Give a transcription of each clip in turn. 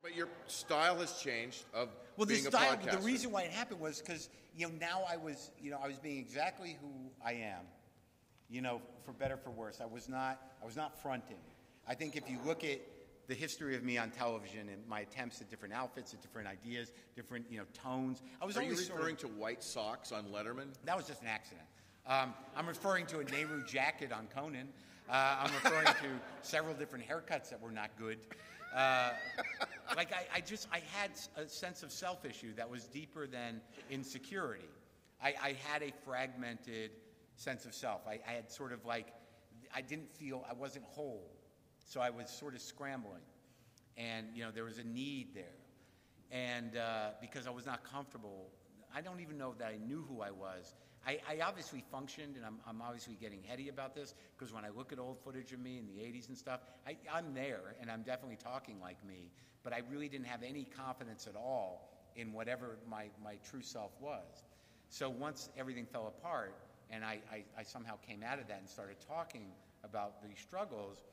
But your style has changed of well, being the style, a podcaster. the reason why it happened was because, now I was being exactly who I am, for better, for worse. I was not fronting. I think if you look at the history of me on television and my attempts at different outfits, at different ideas, different, tones, I was Are you always referring to white socks on Letterman? That was just an accident. I'm referring to a Nehru jacket on Conan. I'm referring to several different haircuts that were not good. I had a sense of self issue that was deeper than insecurity. I had a fragmented sense of self. I had sort of I didn't feel, I wasn't whole. So I was sort of scrambling. And, there was a need there. And because I was not comfortable, I don't even know that I knew who I was. I obviously functioned, and I'm obviously getting heady about this, because when I look at old footage of me in the 80s and stuff, I'm there, and I'm definitely talking like me, but I really didn't have any confidence at all in whatever my true self was. So once everything fell apart, and I somehow came out of that and started talking about these struggles,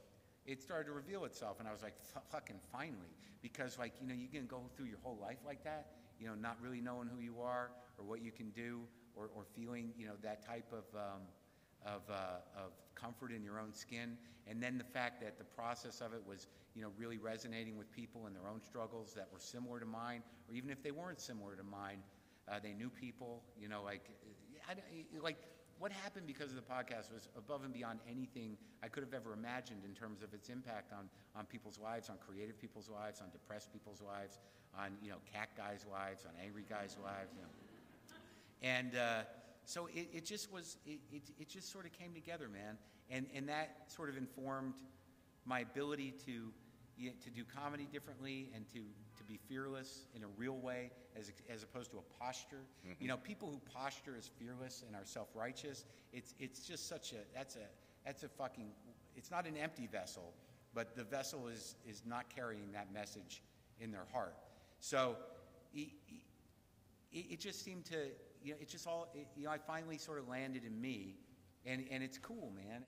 it started to reveal itself, and I was like, fucking finally, because you can go through your whole life like that, not really knowing who you are or what you can do, or feeling, that type of comfort in your own skin. And then the fact that the process of it was, really resonating with people and their own struggles that were similar to mine, or even if they weren't similar to mine, they knew people, what happened because of the podcast was above and beyond anything I could have ever imagined in terms of its impact on people's lives, on creative people's lives, on depressed people's lives, on, cat guys' lives, on angry guys' lives, And so it just sort of came together, man. And that sort of informed my ability to do comedy differently and to be fearless in a real way as opposed to a posture. Mm-hmm. People who posture as fearless and are self-righteous, it's just that's a fucking, it's not an empty vessel, but the vessel is not carrying that message in their heart. So it just seemed to, it just all, I finally sort of landed in me, and it's cool, man.